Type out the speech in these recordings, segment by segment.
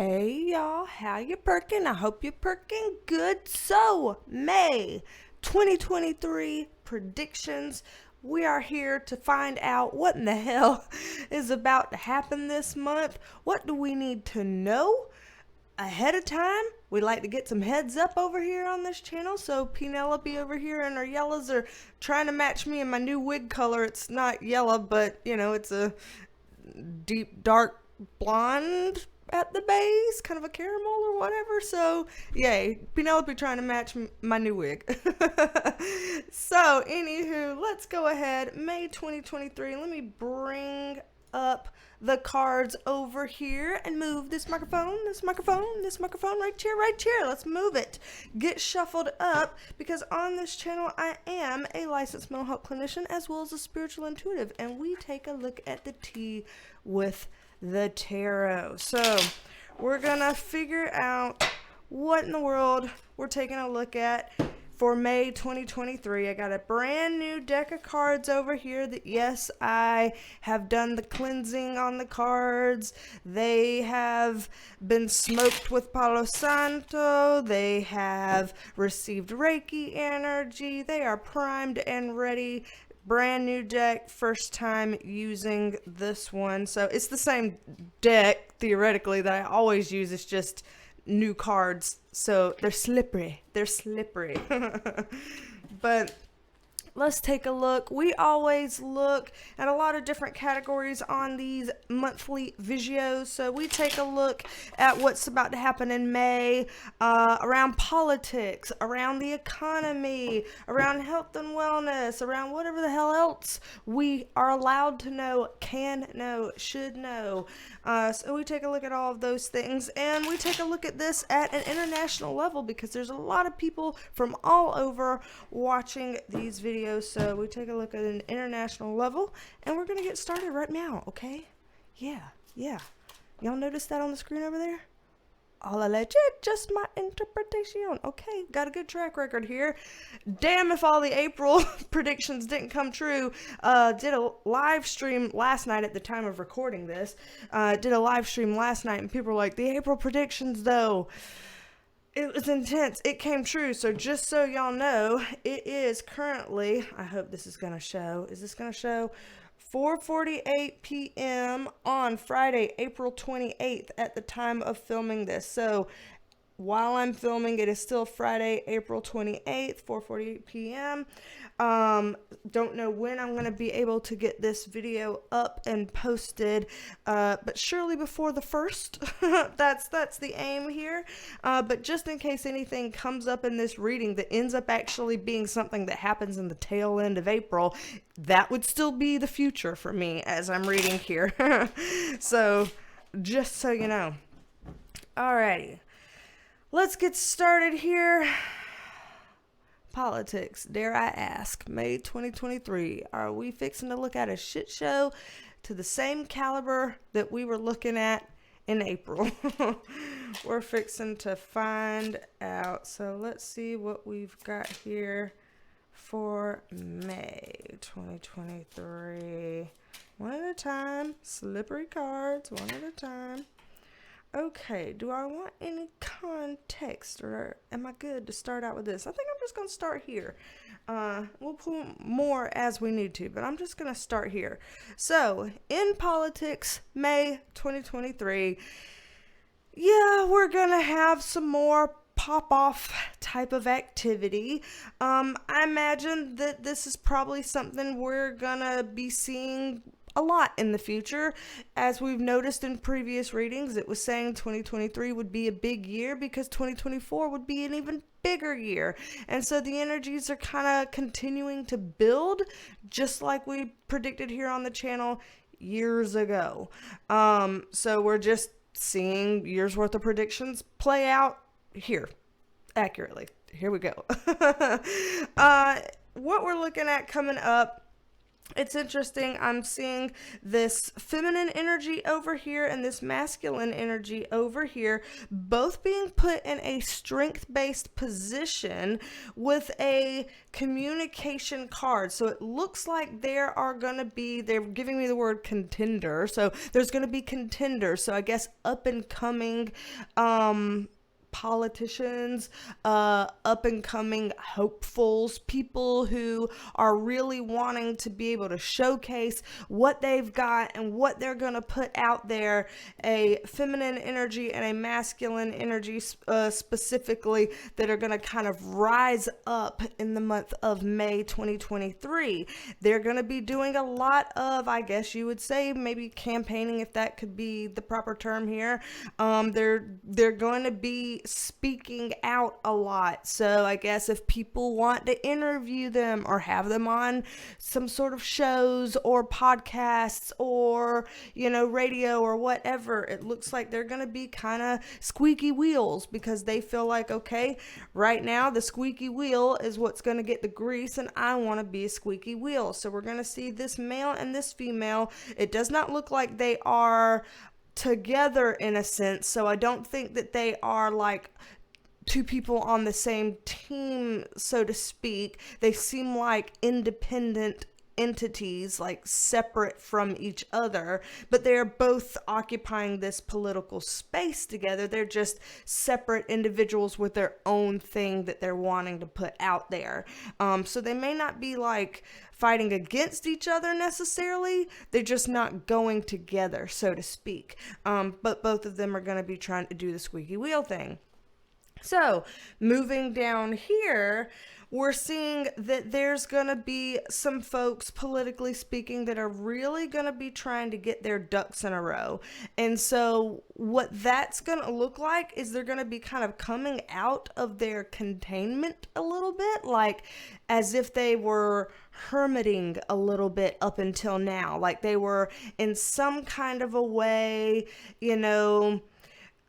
Hey y'all, how you perking? I hope you're perking good. So, May 2023 predictions. We are here to find out what in the hell is about to happen this month. What do we need to know ahead of time? We like to get some heads up over here on this channel. So Penelope over here and her yellows are trying to match me in my new wig color. It's not yellow, but you know, it's a deep dark blonde at the base, kind of a caramel or whatever. So yay, Penelope trying to match my new wig. So anywho, let's go ahead. May 2023. Let me bring up the cards over here and move this microphone right here. Let's move it. Get shuffled up, because on this channel I am a licensed mental health clinician as well as a spiritual intuitive, and we take a look at the tea with the tarot. So we're gonna figure out what in the world we're taking a look at for May 2023. I got a brand new deck of cards over here that, yes, I have done the cleansing on the cards. They have been smoked with Palo Santo. They have received Reiki energy. They are primed and ready. Brand new deck, first time using this one. So it's the same deck, theoretically, that I always use. It's just new cards, so they're slippery. But let's take a look. We always look at a lot of different categories on these monthly videos. So we take a look at what's about to happen in May, around politics, around the economy, around health and wellness, around whatever the hell else we are allowed to know, can know, should know. So we take a look at all of those things, and we take a look at this at an international level, because there's a lot of people from all over watching these videos. So we take a look at an international level, and we're going to get started right now, okay? Yeah. Y'all notice that on the screen over there? All alleged, just my interpretation. Okay, got a good track record here. Damn if all the April predictions didn't come true. Did a live stream last night at the time of recording this. Did a live stream last night, and people were like, the April predictions, though, it was intense. It came true. So just so y'all know, it is currently, I hope this is going to show. Is this going to show? 4:48 p.m. on Friday, April 28th at the time of filming this. So while I'm filming, it is still Friday, April 28th, 4:48 p.m. Don't know when I'm going to be able to get this video up and posted, but surely before the 1st. That's the aim here. But just in case anything comes up in this reading that ends up actually being something that happens in the tail end of April, that would still be the future for me as I'm reading here. So just so you know. Alrighty. Let's get started here. Politics, dare I ask, May 2023. Are we fixing to look at a shit show to the same caliber that we were looking at in April? We're fixing to find out. So let's see what we've got here for May 2023. One at a time. Slippery cards, one at a time. Okay, do I want any context, or am I good to start out with this? I think I'm just going to start here. We'll pull more as we need to, but I'm just going to start here. So, in politics, May 2023, yeah, we're going to have some more pop-off type of activity. I imagine that this is probably something we're going to be seeing a lot in the future. As we've noticed in previous readings, it was saying 2023 would be a big year because 2024 would be an even bigger year. And so the energies are kind of continuing to build, just like we predicted here on the channel years ago. So we're just seeing years worth of predictions play out here accurately. Here we go. What we're looking at coming up It's interesting. I'm seeing this feminine energy over here and this masculine energy over here, both being put in a strength-based position with a communication card. So it looks like they're giving me the word contender. So there's going to be contenders. So I guess up and coming, politicians, up and coming hopefuls, people who are really wanting to be able to showcase what they've got and what they're going to put out there. A feminine energy and a masculine energy, specifically, that are going to kind of rise up in the month of May 2023. They're going to be doing a lot of, I guess you would say, maybe campaigning, if that could be the proper term here. They're going to be speaking out a lot. So I guess if people want to interview them or have them on some sort of shows or podcasts or, radio or whatever, it looks like they're going to be kind of squeaky wheels, because they feel like, okay, right now the squeaky wheel is what's going to get the grease, and I want to be a squeaky wheel. So we're going to see this male and this female. It does not look like they are together in a sense, so I don't think that they are like two people on the same team, so to speak. They seem like independent entities, like separate from each other, but they're both occupying this political space together. They're just separate individuals with their own thing that they're wanting to put out there. So they may not be like fighting against each other necessarily. They're just not going together, so to speak. But both of them are going to be trying to do the squeaky wheel thing. So moving down here, we're seeing that there's going to be some folks, politically speaking, that are really going to be trying to get their ducks in a row. And so what that's going to look like is they're going to be kind of coming out of their containment a little bit, like as if they were hermiting a little bit up until now. Like they were in some kind of a way,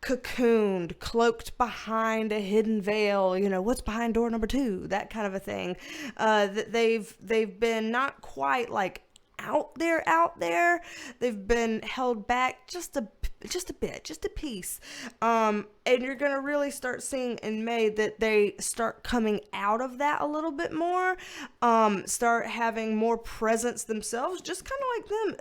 cocooned, cloaked behind a hidden veil, what's behind door number 2, that kind of a thing. That they've been not quite like out there. They've been held back just a bit, just a piece. And you're going to really start seeing in May that they start coming out of that a little bit more, start having more presence themselves, just kind of like them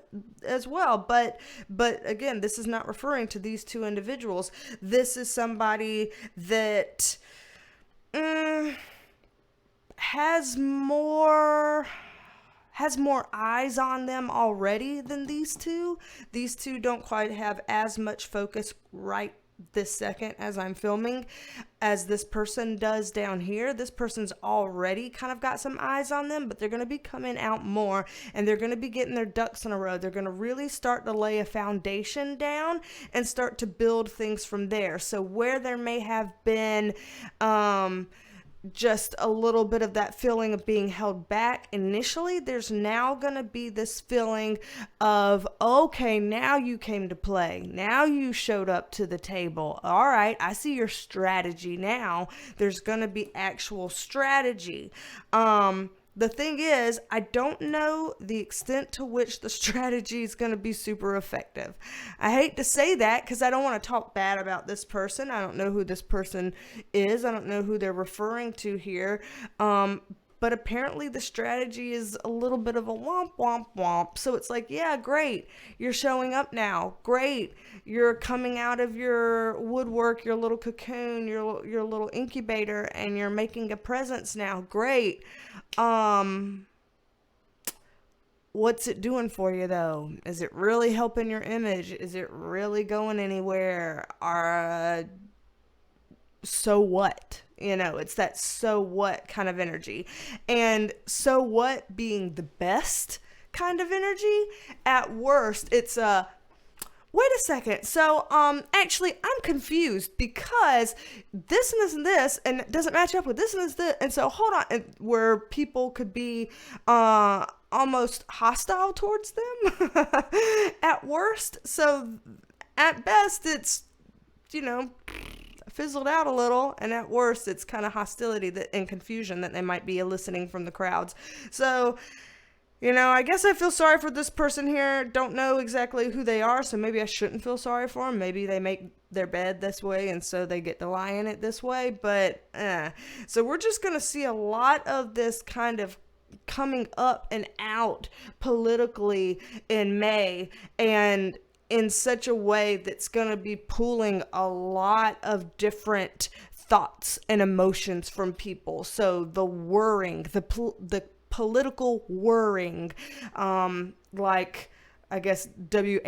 as well. But again, this is not referring to these two individuals. This is somebody that has more eyes on them already than these two. These two don't quite have as much focus right this second as I'm filming as this person does down here. This person's already kind of got some eyes on them, but they're going to be coming out more, and they're going to be getting their ducks in a row. They're going to really start to lay a foundation down and start to build things from there. So where there may have been just a little bit of that feeling of being held back initially, there's now going to be this feeling of, okay, now you came to play. Now you showed up to the table. All right, I see your strategy now. There's going to be actual strategy. The thing is, I don't know the extent to which the strategy is going to be super effective. I hate to say that because I don't want to talk bad about this person. I don't know who this person is. I don't know who they're referring to here. But apparently the strategy is a little bit of a womp, womp, womp. So it's like, yeah, great. You're showing up now. Great. You're coming out of your woodwork, your little cocoon, your little incubator, and you're making a presence now. Great. What's it doing for you though? Is it really helping your image? Is it really going anywhere? So what? It's that so what kind of energy. And so what being the best kind of energy, at worst, it's wait a second. So, actually, I'm confused because this and this and this, and it doesn't match up with this and this. And so, hold on. And where people could be, almost hostile towards them at worst. So, at best, it's, fizzled out a little, and at worst it's kind of hostility and confusion that they might be eliciting from the crowds. So You know, I guess I feel sorry for this person here. Don't know exactly who they are, so maybe I shouldn't feel sorry for them. Maybe they make their bed this way, and so they get to lie in it this way. But, so we're just going to see a lot of this kind of coming up and out politically in May, and in such a way that's going to be pulling a lot of different thoughts and emotions from people. So the worrying, the political worrying, like I guess WHIRRING,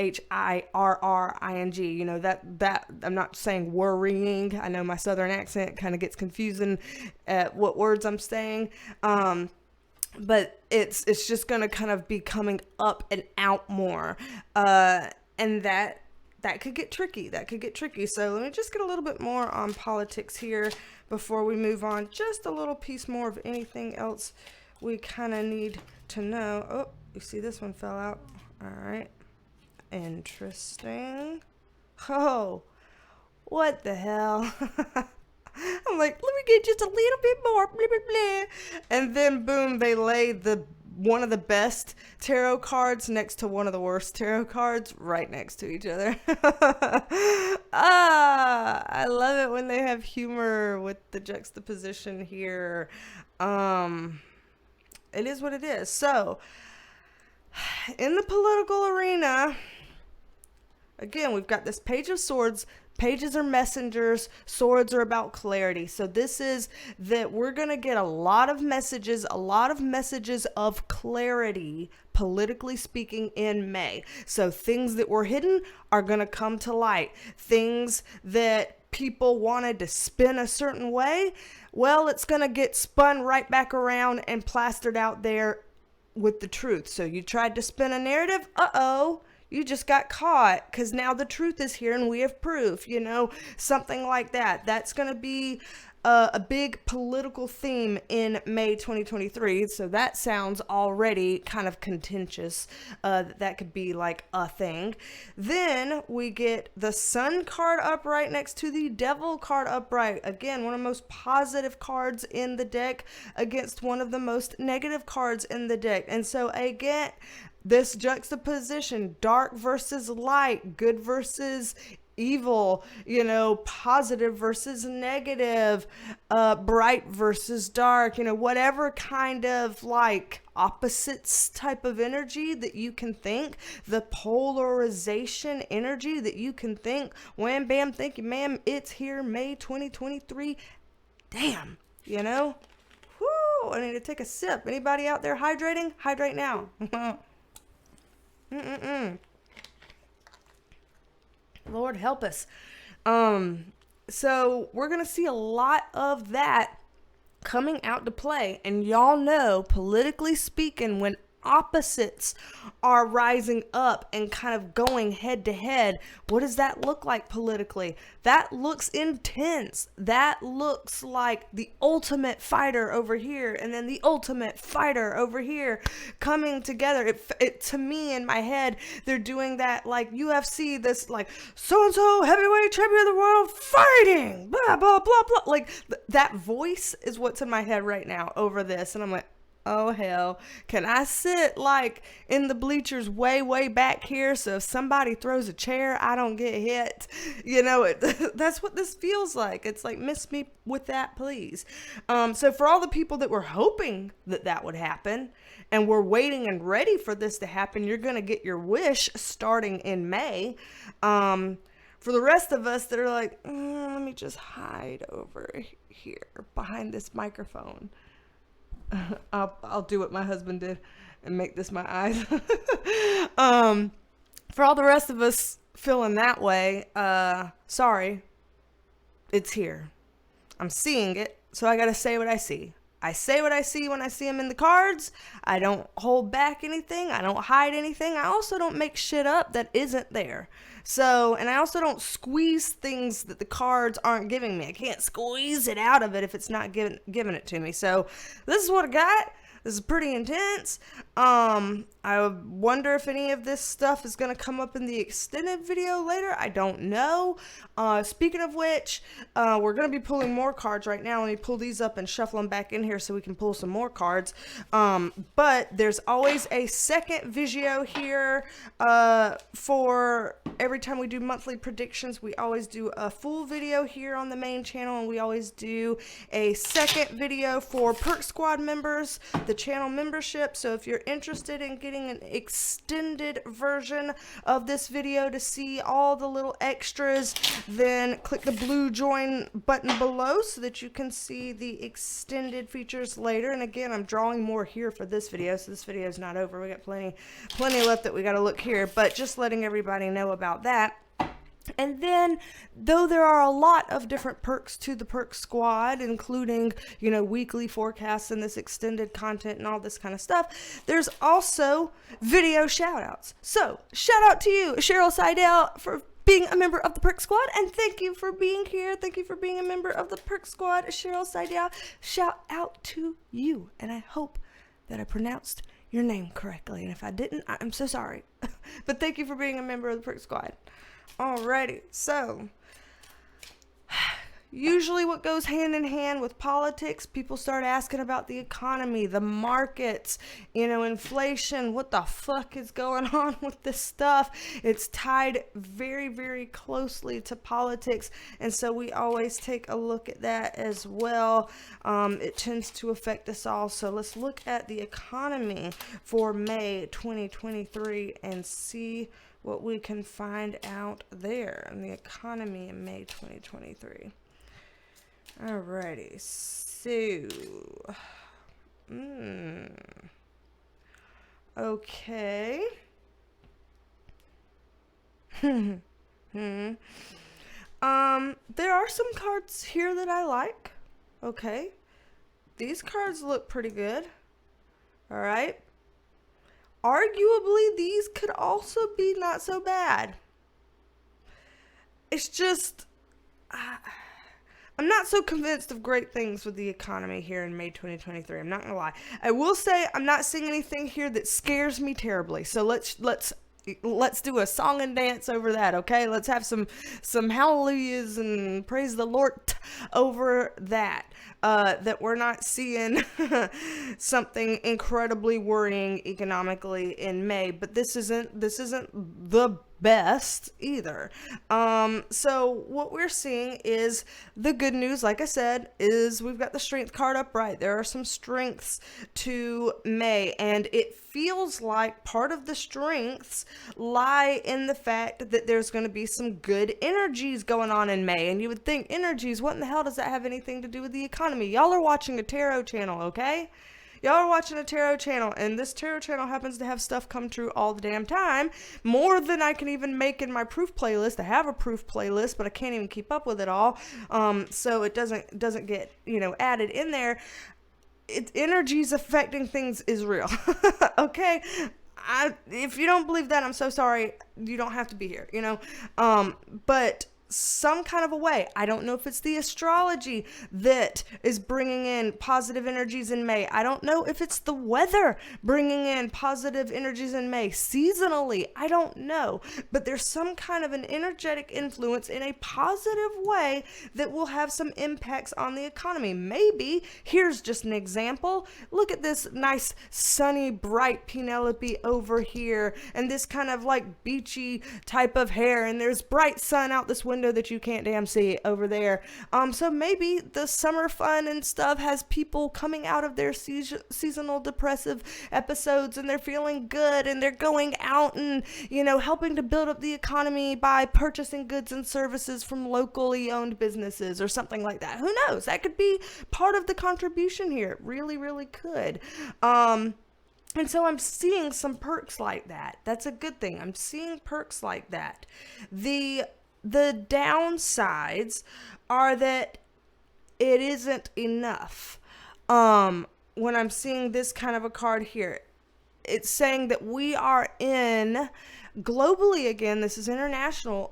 you know, that I'm not saying worrying. I know my southern accent kind of gets confusing at what words I'm saying. But it's just going to kind of be coming up and out more. And that could get tricky. So let me just get a little bit more on politics here before we move on. Just a little piece more of anything else we kind of need to know. Oh, you see this one fell out. All right. Interesting. Oh, what the hell? I'm like, let me get just a little bit more, blah, blah, blah. And then boom, they laid one of the best tarot cards next to one of the worst tarot cards right next to each other. I love it when they have humor with the juxtaposition here. It is what it is. So, in the political arena, again, we've got this Page of Swords. Pages are messengers. Swords are about clarity. So this is that we're going to get a lot of messages of clarity, politically speaking, in May. So things that were hidden are going to come to light. Things that people wanted to spin a certain way, well, it's going to get spun right back around and plastered out there with the truth. So you tried to spin a narrative. Uh-oh. You just got caught because now the truth is here and we have proof, you know, something like that. That's going to be a big political theme in May 2023. So that sounds already kind of contentious. That could be like a thing. Then we get the Sun card upright next to the Devil card upright. Again, one of the most positive cards in the deck against one of the most negative cards in the deck. And so again, this juxtaposition, dark versus light, good versus evil, you know, positive versus negative, bright versus dark, you know, whatever kind of like opposites type of energy that you can think, the polarization energy that you can think, wham, bam, thank you, ma'am, it's here, May 2023. Damn, you know? Whoo, I need to take a sip. Anybody out there hydrating? Hydrate now. Lord help us. So we're going to see a lot of that coming out to play. And y'all know, politically speaking, when opposites are rising up and kind of going head to head, what does that look like politically? That looks intense. That looks like the ultimate fighter over here and then the ultimate fighter over here coming together. It to me, in my head, they're doing that like UFC, this like so-and-so heavyweight champion of the world fighting, blah, blah, blah, blah. Like that voice is what's in my head right now over this. And I'm like, oh hell, can I sit like in the bleachers way back here so if somebody throws a chair I don't get hit? You know, that's what this feels like. It's like, miss me with that, please. So for all the people that were hoping that would happen and were waiting and ready for this to happen, you're gonna get your wish starting in May. For the rest of us that are like, let me just hide over here behind this microphone. I'll do what my husband did and make this my eyes. For all the rest of us feeling that way, sorry, it's here. I'm seeing it, so I gotta say what I see. I say what I see when I see them in the cards. I don't hold back anything. I don't hide anything. I also don't make shit up that isn't there. So, and I also don't squeeze things that the cards aren't giving me. I can't squeeze it out of it if it's not giving it to me. So this is what I got. This is pretty intense. I wonder if any of this stuff is going to come up in the extended video later. I don't know. Speaking of which, we're going to be pulling more cards right now. Let me pull these up and shuffle them back in here so we can pull some more cards. But there's always a second video here for every time we do monthly predictions. We always do a full video here on the main channel, and we always do a second video for Perk Squad members, the channel membership. So if you're interested in getting an extended version of this video to see all the little extras, then click the blue join button below so that you can see the extended features later. And again, I'm drawing more here for this video, so this video is not over. We got plenty left that we got to look here, but just letting everybody know about that. And then, though there are a lot of different perks to the Perk Squad, including, you know, weekly forecasts and this extended content and all this kind of stuff, there's also video shout-outs. So, shout out to you, Cheryl Seidel, for being a member of the Perk Squad, and thank you for being here. Thank you for being a member of the Perk Squad, Cheryl Seidel. Shout out to you, and I hope that I pronounced your name correctly, and if I didn't, I'm so sorry. But thank you for being a member of the Perk Squad. Alrighty, so usually what goes hand in hand with politics, people start asking about the economy, the markets, you know, inflation, what the fuck is going on with this stuff? It's tied very, very closely to politics, and so we always take a look at that as well. It tends to affect us all, so let's look at the economy for May 2023 and see what we can find out there in the economy in May 2023. Alrighty, so, okay. There are some cards here that I like. Okay. These cards look pretty good. Alright. Arguably, these could also be not so bad. It's just, I'm not so convinced of great things with the economy here in May 2023. I'm not gonna lie. I will say I'm not seeing anything here that scares me terribly. So let's do a song and dance over that, okay? Let's have some hallelujahs and praise the Lord over that. That we're not seeing something incredibly worrying economically in May, but this isn't the best either. So what we're seeing is the good news, like I said, is we've got the strength card upright. There are some strengths to May, and it feels like part of the strengths lie in the fact that there's going to be some good energies going on in May. And you would think, energies, what in the hell does that have anything to do with the economy? Y'all are watching a tarot channel, okay? Y'all are watching a tarot channel, and this tarot channel happens to have stuff come true all the damn time. More than I can even make in my proof playlist. I have a proof playlist, but I can't even keep up with it all. So it doesn't get, you know, added in there. Energies affecting things is real. Okay? If you don't believe that, I'm so sorry. You don't have to be here, you know? But some kind of a way. I don't know if it's the astrology that is bringing in positive energies in May. I don't know if it's the weather bringing in positive energies in May. Seasonally, I don't know. But there's some kind of an energetic influence in a positive way that will have some impacts on the economy. Maybe, here's just an example. Look at this nice, sunny, bright Penelope over here, and this kind of like beachy type of hair, and there's bright sun out this window that you can't damn see over there. So maybe the summer fun and stuff has people coming out of their seasonal depressive episodes, and they're feeling good, and they're going out and, you know, helping to build up the economy by purchasing goods and services from locally owned businesses or something like that. Who knows? That could be part of the contribution here. It really, really could. And so I'm seeing some perks like that. That's a good thing. I'm seeing perks like that. The downsides are that it isn't enough. When I'm seeing this kind of a card here, it's saying that we are in, globally, again, this is internationally,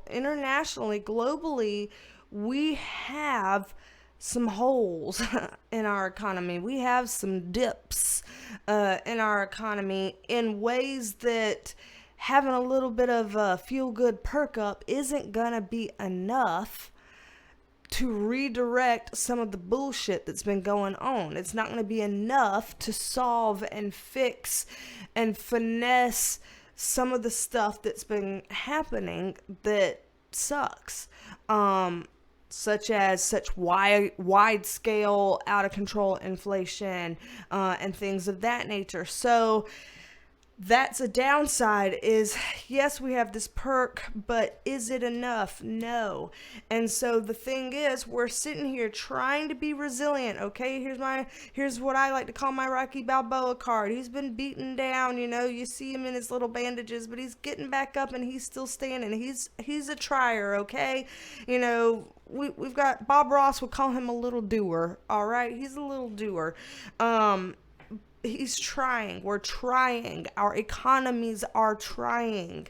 globally, we have some holes in our economy. We have some dips in our economy in ways that having a little bit of a feel-good perk up isn't gonna be enough to redirect some of the bullshit that's been going on. It's not going to be enough to solve and fix and finesse some of the stuff that's been happening that sucks. Such as such wide scale, out of control inflation, and things of that nature. So that's a downside is, yes, we have this perk, but is it enough? No. And so the thing is, we're sitting here trying to be resilient. Okay, here's what I like to call my Rocky Balboa card. He's been beaten down, you see him in his little bandages, but he's getting back up and he's still standing. He's a trier. Okay, we've got Bob Ross would call him a little doer. All right, he's a little doer. He's trying. We're trying. Our economies are trying.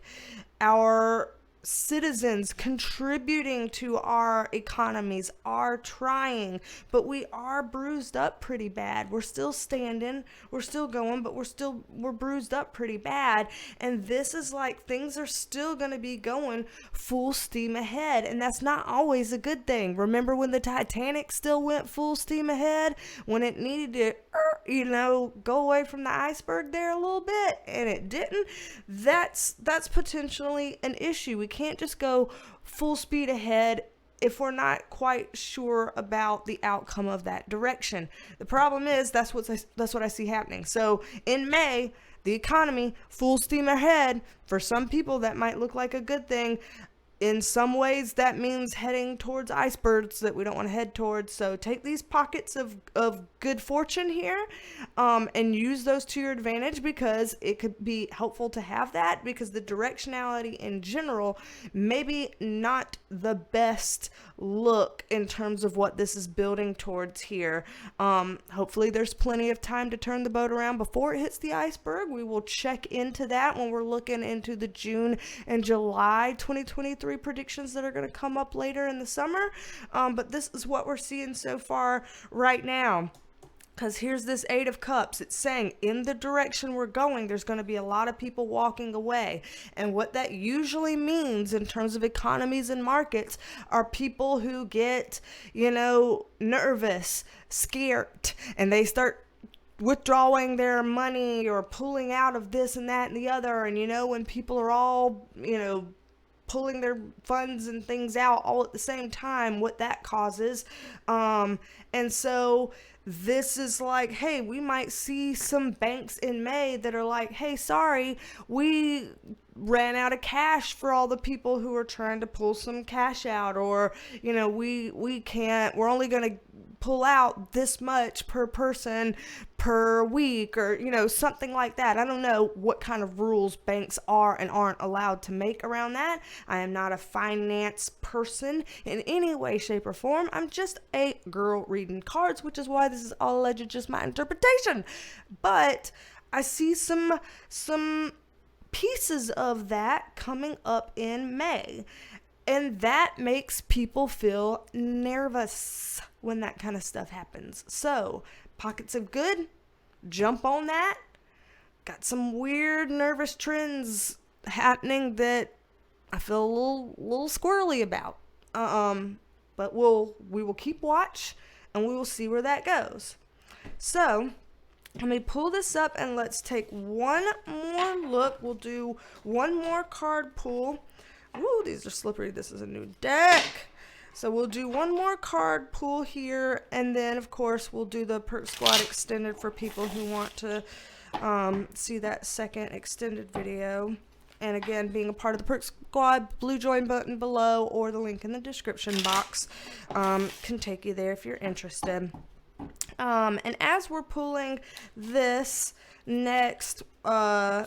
Our citizens contributing to our economies are trying, but we are bruised up pretty bad. We're still standing, we're still going, but we're bruised up pretty bad. And this is like, things are still going to be going full steam ahead, and that's not always a good thing. Remember when the Titanic still went full steam ahead when it needed to go away from the iceberg there a little bit, and it didn't? That's potentially an issue. We can't just go full speed ahead if we're not quite sure about the outcome of that direction. The problem is that's what I see happening. So in May, the economy full steam ahead. For some people that might look like a good thing. In some ways, that means heading towards icebergs that we don't want to head towards. So take these pockets of good fortune here and use those to your advantage, because it could be helpful to have that, because the directionality in general, maybe not the best look in terms of what this is building towards here. Hopefully there's plenty of time to turn the boat around before it hits the iceberg. We will check into that when we're looking into the June and July 2023 predictions that are going to come up later in the summer. But this is what we're seeing so far right now. Because here's this Eight of Cups. It's saying in the direction we're going, there's going to be a lot of people walking away. And what that usually means in terms of economies and markets are people who get, nervous, scared, and they start withdrawing their money or pulling out of this and that and the other. And, when people are all, pulling their funds and things out all at the same time, what that causes. And so this is like, hey, we might see some banks in May that are like, hey, sorry, we ran out of cash for all the people who are trying to pull some cash out, or, we're only going to pull out this much per person per week, or something like that. I don't know what kind of rules banks are and aren't allowed to make around that. I am not a finance person in any way, shape, or form. I'm just a girl reading cards, which is why this is all alleged just my interpretation. But I see some pieces of that coming up in May. And that makes people feel nervous when that kind of stuff happens. So, pockets of good, jump on that. Got some weird nervous trends happening that I feel a little squirrely about. But we will keep watch, and we will see where that goes. So, let me pull this up and let's take one more look. We'll do one more card pull. Ooh, these are slippery. This is a new deck. So we'll do one more card pull here, and then, of course, we'll do the Perk Squad extended for people who want to see that second extended video. And again, being a part of the Perk Squad, blue join button below or the link in the description box can take you there if you're interested. And as we're pulling this next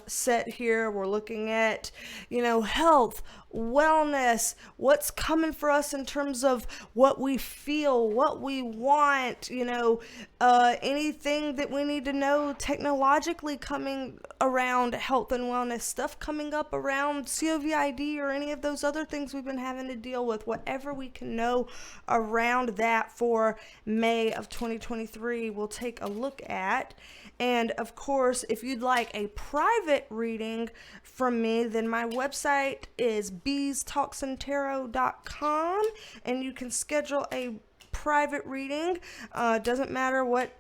set here, we're looking at, health, wellness, what's coming for us in terms of what we feel, what we want, anything that we need to know technologically coming around health and wellness, stuff coming up around COVID or any of those other things we've been having to deal with, whatever we can know around that for May of 2023, we'll take a look at. And of course, if you'd like a private reading from me, then my website is BeasTalksAndTarot.com, and you can schedule a private reading. Doesn't matter what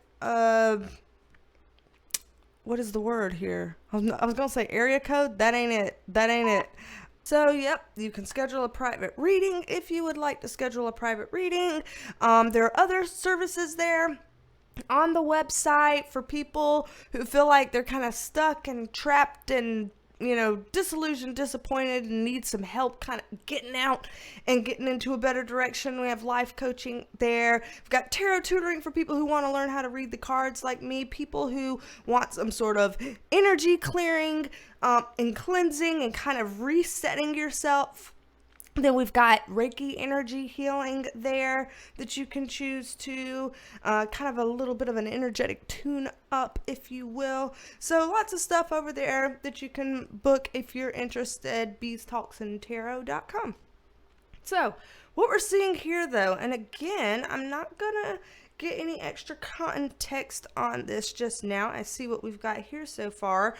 is the word here? I was going to say area code. That ain't it. So, yep, you can schedule a private reading if you would like to schedule a private reading. There are other services there on the website for people who feel like they're kind of stuck and trapped and, disillusioned, disappointed, and need some help kind of getting out and getting into a better direction. We have life coaching there. We've got tarot tutoring for people who want to learn how to read the cards like me, people who want some sort of energy clearing and cleansing and kind of resetting yourself. Then we've got Reiki Energy Healing there that you can choose to, kind of a little bit of an energetic tune-up, if you will. So lots of stuff over there that you can book if you're interested, BeasTalksAndTarot.com. So what we're seeing here, though, and again, I'm not going to get any extra context on this just now. I see what we've got here so far.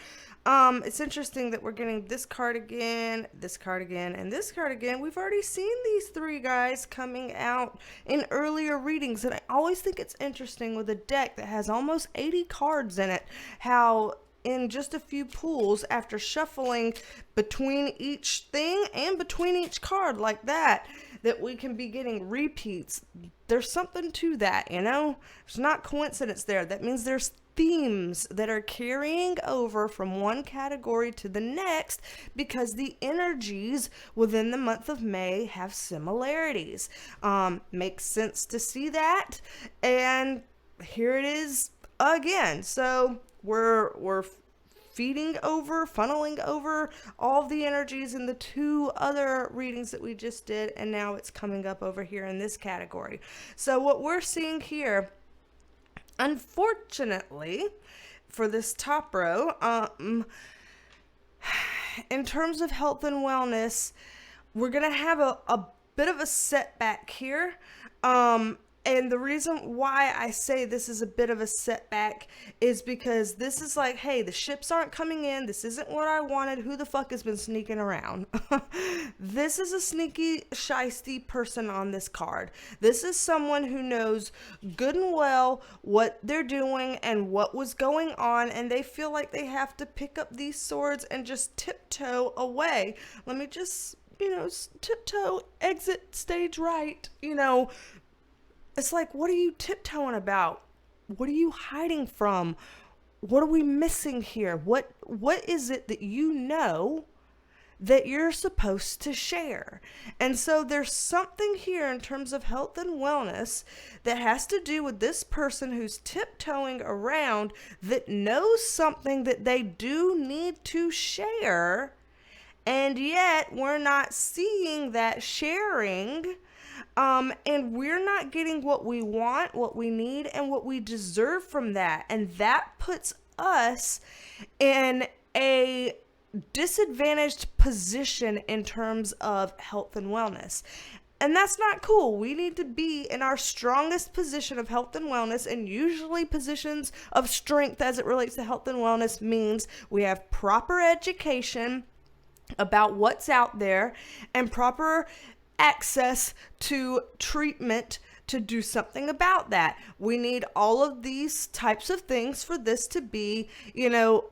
It's interesting that we're getting this card again, and this card again. We've already seen these three guys coming out in earlier readings, and I always think it's interesting with a deck that has almost 80 cards in it, how in just a few pulls, after shuffling between each thing and between each card like that we can be getting repeats. There's something to that, There's not coincidence there. That means there's themes that are carrying over from one category to the next because the energies within the month of May have similarities. Makes sense to see that. And here it is again. So we're funneling over all the energies in the two other readings that we just did, and now it's coming up over here in this category. So what we're seeing here, unfortunately, for this top row, in terms of health and wellness, we're going to have a bit of a setback here. And the reason why I say this is a bit of a setback is because this is like, hey, the ships aren't coming in. This isn't what I wanted. Who the fuck has been sneaking around? This is a sneaky, shysty person on this card. This is someone who knows good and well what they're doing and what was going on, and they feel like they have to pick up these swords and just tiptoe away. Let me just, tiptoe, exit stage right, It's like, what are you tiptoeing about? What are you hiding from? What are we missing here? What is it that you know that you're supposed to share? And so there's something here in terms of health and wellness that has to do with this person who's tiptoeing around that knows something that they do need to share, and yet we're not seeing that sharing. And we're not getting what we want, what we need, and what we deserve from that. And that puts us in a disadvantaged position in terms of health and wellness. And that's not cool. We need to be in our strongest position of health and wellness, and usually positions of strength as it relates to health and wellness means we have proper education about what's out there and proper access to treatment to do something about that. We need all of these types of things for this to be,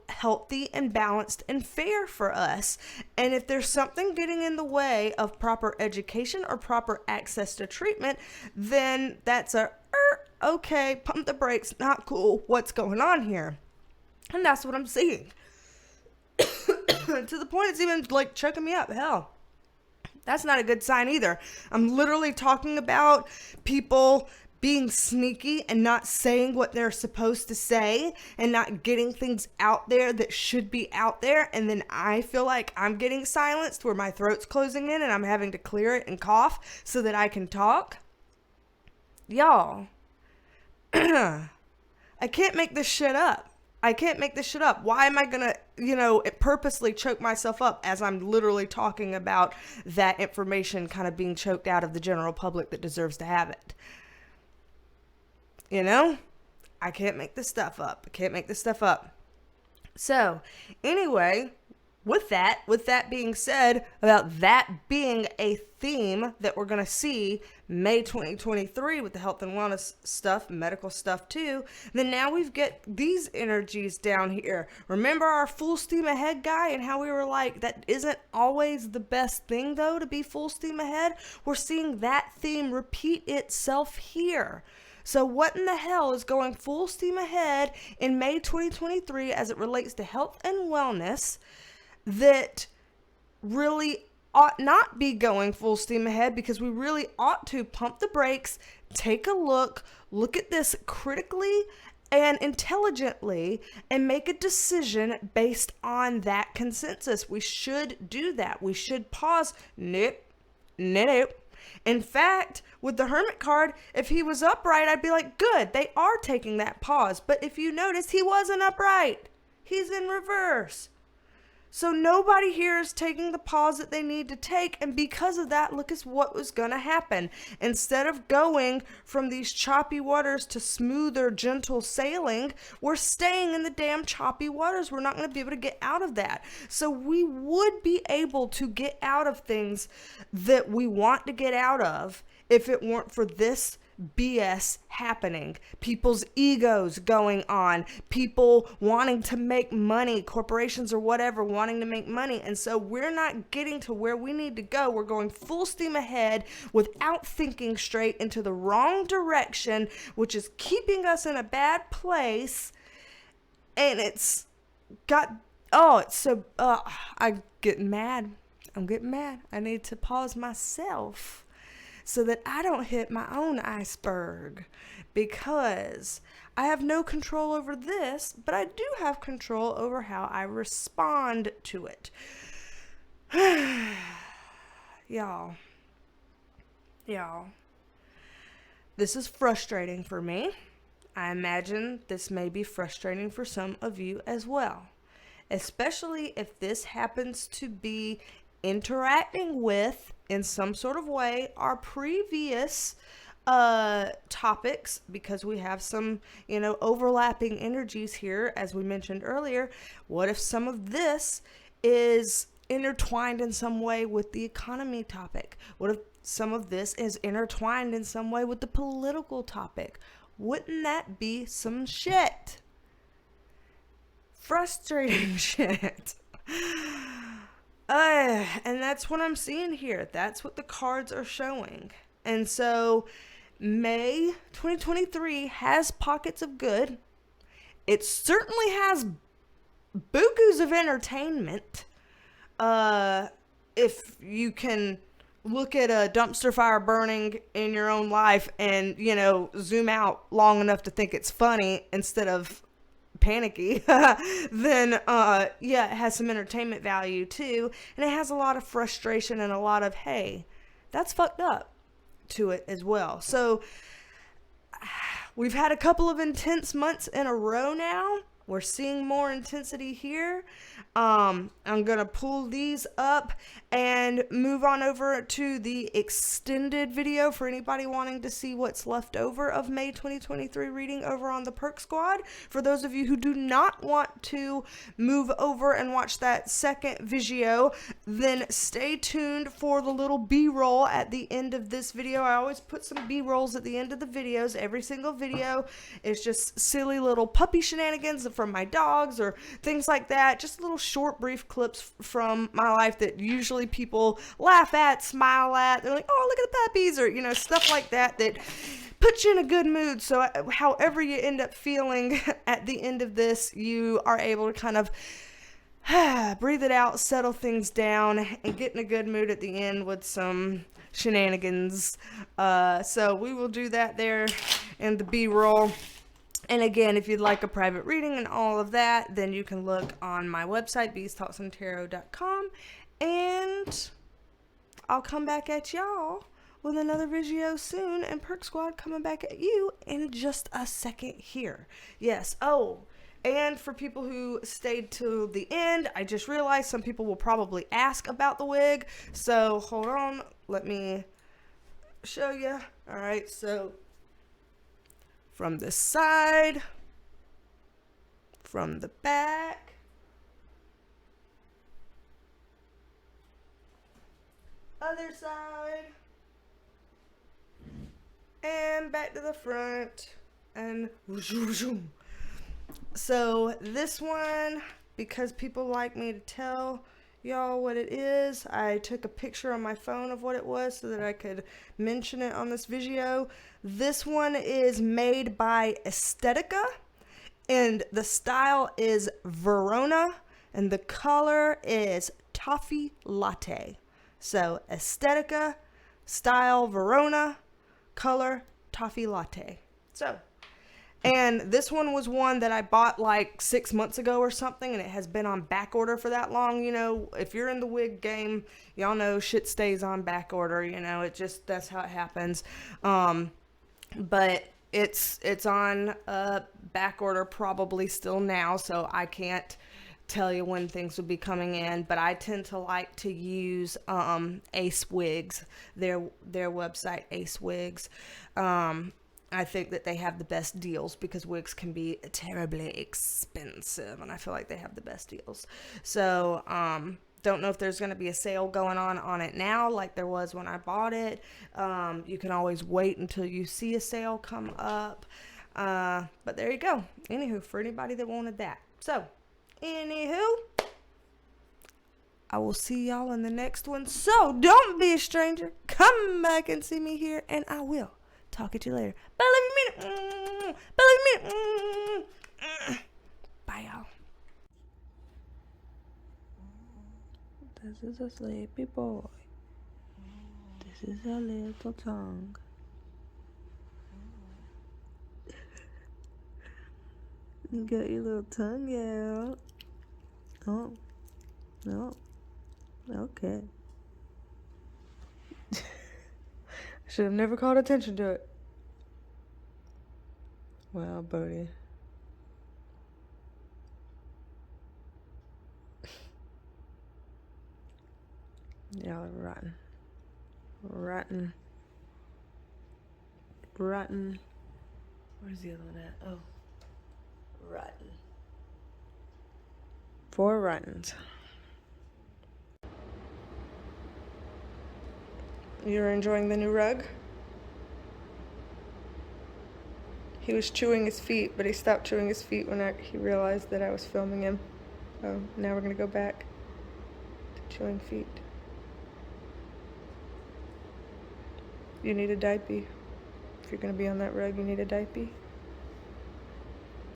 healthy and balanced and fair for us. And if there's something getting in the way of proper education or proper access to treatment, then that's okay, pump the brakes, not cool, what's going on here? And that's what I'm seeing. To the point it's even like choking me up. Hell, that's not a good sign either. I'm literally talking about people being sneaky and not saying what they're supposed to say and not getting things out there that should be out there. And then I feel like I'm getting silenced where my throat's closing in and I'm having to clear it and cough so that I can talk. Y'all, I can't make this shit up. I can't make this shit up. Why am I going to, purposely choke myself up as I'm literally talking about that information kind of being choked out of the general public that deserves to have it? I can't make this stuff up. So, anyway, with that being said, about that being a theme that we're going to see May 2023 with the health and wellness stuff, medical stuff too, then now we've got these energies down here. Remember our full steam ahead guy and how we were like, that isn't always the best thing though, to be full steam ahead? We're seeing that theme repeat itself here. So what in the hell is going full steam ahead in May 2023 as it relates to health and wellness that really ought not be going full steam ahead, because we really ought to pump the brakes, take a look at this critically and intelligently, and make a decision based on that consensus. We should do that. We should pause. Nope. In fact, with the Hermit card, if he was upright, I'd be like, good, they are taking that pause. But if you notice, he wasn't upright. He's in reverse. So nobody here is taking the pause that they need to take. And because of that, look at what was going to happen. Instead of going from these choppy waters to smoother, gentle sailing, we're staying in the damn choppy waters. We're not going to be able to get out of that. So we would be able to get out of things that we want to get out of if it weren't for this BS happening. People's egos going on, people wanting to make money, corporations or whatever wanting to make money. And so we're not getting to where we need to go. We're going full steam ahead without thinking straight into the wrong direction, which is keeping us in a bad place. And it's got, I'm getting mad. I need to pause myself so that I don't hit my own iceberg, because I have no control over this, but I do have control over how I respond to it. Y'all, this is frustrating for me. I imagine this may be frustrating for some of you as well, especially if this happens to be interacting with, in some sort of way, our previous topics, because we have some, overlapping energies here, as we mentioned earlier. What if some of this is intertwined in some way with the economy topic? What if some of this is intertwined in some way with the political topic? Wouldn't that be some shit? Frustrating shit. And that's what I'm seeing here. That's what the cards are showing. And so May 2023 has pockets of good. It certainly has bukus of entertainment. If you can look at a dumpster fire burning in your own life and, zoom out long enough to think it's funny instead of panicky, then it has some entertainment value too, and it has a lot of frustration and a lot of, hey, that's fucked up to it as well. So we've had a couple of intense months in a row now. We're seeing more intensity here. I'm going to pull these up and move on over to the extended video for anybody wanting to see what's left over of May 2023 reading over on the Perk Squad. For those of you who do not want to move over and watch that second video, then stay tuned for the little B-roll at the end of this video. I always put some B-rolls at the end of the videos. Every single video is just silly little puppy shenanigans from my dogs or things like that. Just little short, brief clips from my life that usually people laugh at, smile at. They're like, oh, look at the puppies, or, stuff like that puts you in a good mood. So however you end up feeling at the end of this, you are able to kind of breathe it out, settle things down, and get in a good mood at the end with some shenanigans. So we will do that there in the B-roll. And again, if you'd like a private reading and all of that, then you can look on my website, BeasTalksAndTarot.com, and I'll come back at y'all with another video soon, and Perk Squad coming back at you in just a second here. Yes, oh, and for people who stayed till the end, I just realized some people will probably ask about the wig, so hold on, let me show you. All right, so from the side, from the back, other side, and back to the front, and so this one, because people like me to tell y'all what it is, I took a picture on my phone of what it was so that I could mention it on this video. This one is made by Estetica, and the style is Verona, and the color is Toffee Latte. So Estetica, style Verona, color Toffee Latte. So, and this one was one that I bought like 6 months ago or something, and it has been on back order for that long. You know, if you're in the wig game, y'all know shit stays on back order. You know, it just, that's how it happens. But it's on back order probably still now, so I can't tell you when things will be coming in, but I tend to like to use Ace Wigs, their website, Ace Wigs. I think that they have the best deals because wigs can be terribly expensive, and I feel like they have the best deals. So don't know if there's going to be a sale going on it now like there was when I bought it. You can always wait until you see a sale come up, but there you go. Anywho, for anybody that wanted that. So anywho, I will see y'all in the next one. So don't be a stranger. Come back and see me here, and I will talk at you later. Bye, love you, minute. Bye, love you, minute. Bye, y'all. This is a sleepy boy. This is a little tongue. You got your little tongue out. Oh, no. Okay. I should have never called attention to it. Well, Bodie. Y'all are rotten. Rotten. Rotten. Where's the other one at? Oh. Rotten. 4 rottens. You're enjoying the new rug? He was chewing his feet, but he stopped chewing his feet when he realized that I was filming him. Oh, now we're gonna go back to chewing feet. You need a diaper. If you're gonna be on that rug, you need a diaper.